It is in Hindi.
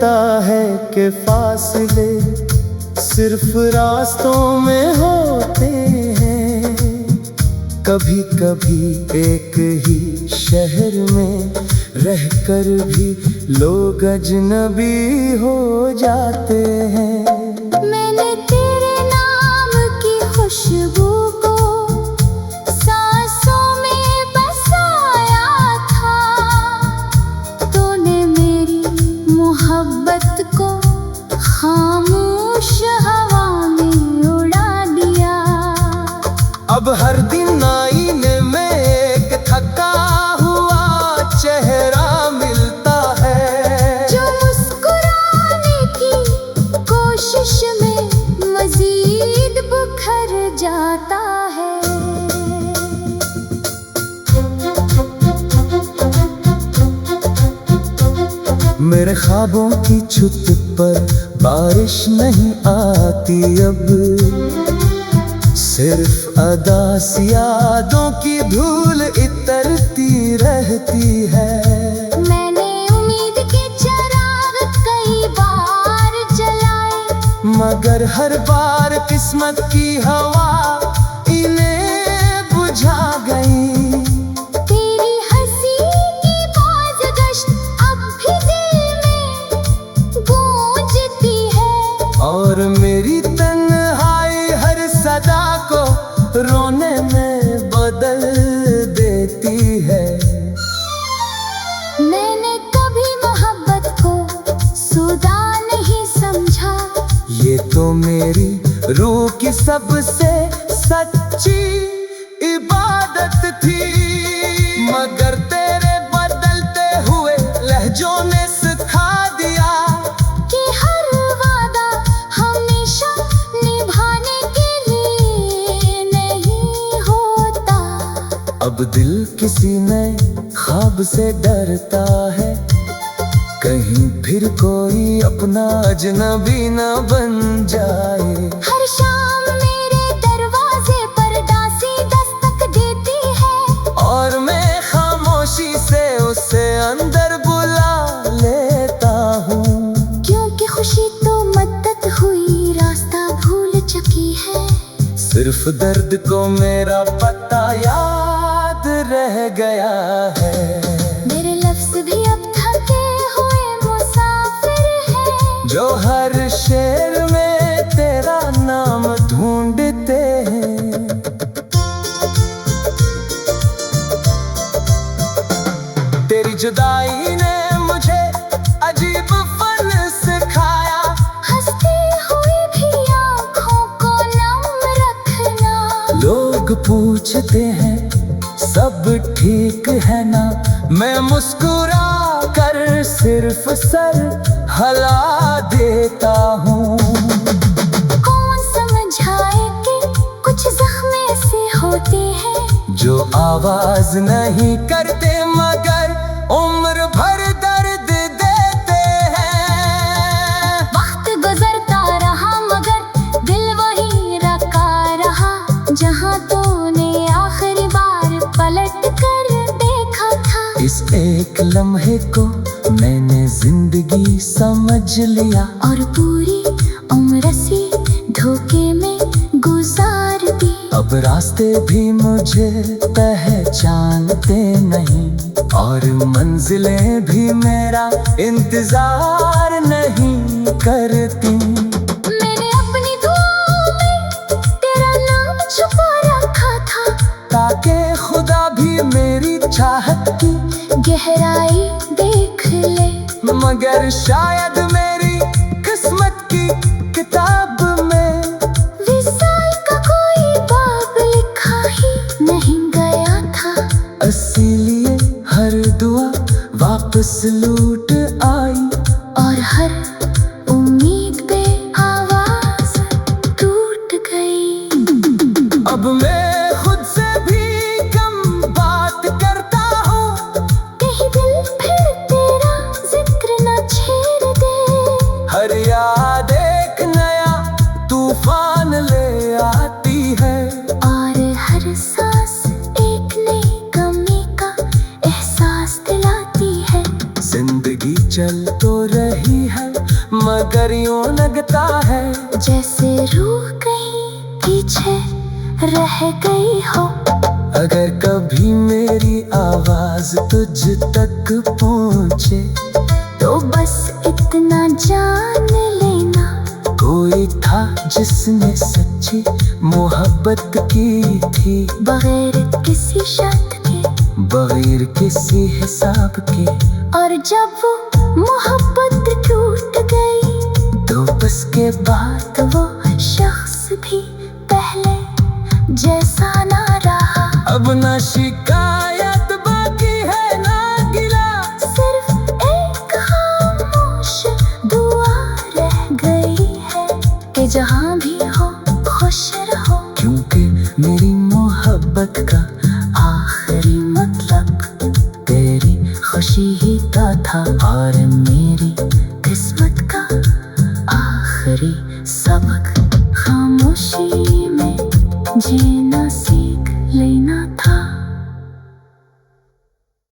कहता है कि फासले सिर्फ रास्तों में होते हैं। कभी कभी एक ही शहर में रहकर भी लोग अजनबी हो जाते हैं। मैंने तेरे नाम की खुशबू को सांसों में बसाया था। तूने मेरी मोहब्बत को खामोश हवा में उड़ा दिया। अब हर दिन आईने में एक थका हुआ चेहरा मिलता है, जो मुस्कुराने की कोशिश में मजीद बिखर जाता है। मेरे ख्वाबों की छत पर बारिश नहीं आती अब, सिर्फ अदास यादों की धूल इतरती रहती है। मैंने उम्मीद के चिराग कई बार जलाए, मगर हर बार किस्मत की हवा इन्हें बुझा गई। तेरी हंसी की बाज़गश्त अब भी दिल में गूंजती है, और मेरी तन्हाई हर सदा को रोने में बदल देती है। मैंने कभी मोहब्बत को सुदा नहीं समझा, ये तो मेरी रूह की सबसे सच्ची इबादत थी। मगर तेरे बदलते हुए लहजों ने सिखा दिया कि हर वादा हमेशा निभाने के लिए नहीं होता। अब दिल किसी नए ख्वाब से डरता है, कहीं फिर कोई अपना अजनबी न बन जाए। हर शाम मेरे दरवाजे पर दासी दस्तक देती है, और मैं खामोशी से उसे अंदर बुला लेता हूँ। क्योंकि खुशी तो मद्दत हुई रास्ता भूल चुकी है। सिर्फ दर्द को मेरा पता याद रह गया है। मेरे लफ्ज़ भी अब थके हुए मुसाफिर हैं, जो हर शेर में तेरा नाम ढूंढते हैं। तेरी जुदाई ने मुझे अजीब फन सिखाया, हंसती हुई भी आँखों को नम रखना। लोग पूछते हैं सब ठीक है ना, मैं मुस्कुरा कर सिर्फ सर हिला देता हूँ। कौन समझाए कि कुछ ज़ख्म ऐसे होते हैं, जो आवाज नहीं करते मगर उम्र भर दर्द देते हैं। वक्त गुजरता रहा मगर दिल वही रखा रहा, जहाँ तूने आखिरी बार पलट कर देखा था। इस एक लम्हे को मैंने जिंदगी समझ लिया, और पूरी उम्र से धोखे में गुजार दी। अब रास्ते भी मुझे पहचानते नहीं, और मंजिलें भी मेरा इंतजार नहीं करती। मैंने अपनी दुआओं में तेरा नाम छुपा रखा था, ताकि खुदा भी मेरी चाहत की गहराई देख ले। मगर शायद मेरी किस्मत की किताब में विसाल का कोई बाब लिखा ही नहीं गया था। इसीलिए हर दुआ वापस लूट आई, और हर उम्मीद पे आवाज टूट गई। अब मैं खुद से भी कम बात करता हूँ, कहीं दिल फिर तेरा जिक्र न छेड़ दे। हर याद एक नया तूफान ले आती है, और हर सांस एक नई कमी का एहसास दिलाती है। जिंदगी चल तो रही है मगर यूं लगता है जैसे रूह कहीं पीछे रह गई हो। अगर कभी मेरी आवाज तुझ तक पहुंचे तो बस इतना जान लेना, कोई था जिसने सच्ची मोहब्बत की थी, बगैर किसी शर्त के, बगैर किसी हिसाब के। और जब वो मोहब्बत टूट गई तो बस के बाद वो शख्स भी पहले जैसा ना रहा। अब ना शिकायत बाकी है ना गिला, सिर्फ एक खामोश दुआ रह गई है कि जहाँ भी हो खुश रहो। क्योंकि मेरी मोहब्बत का आखिरी मतलब तेरी खुशी ही का था, और मेरी किस्मत का आखिरी सबक खामोशी में जीना सीख लेना था।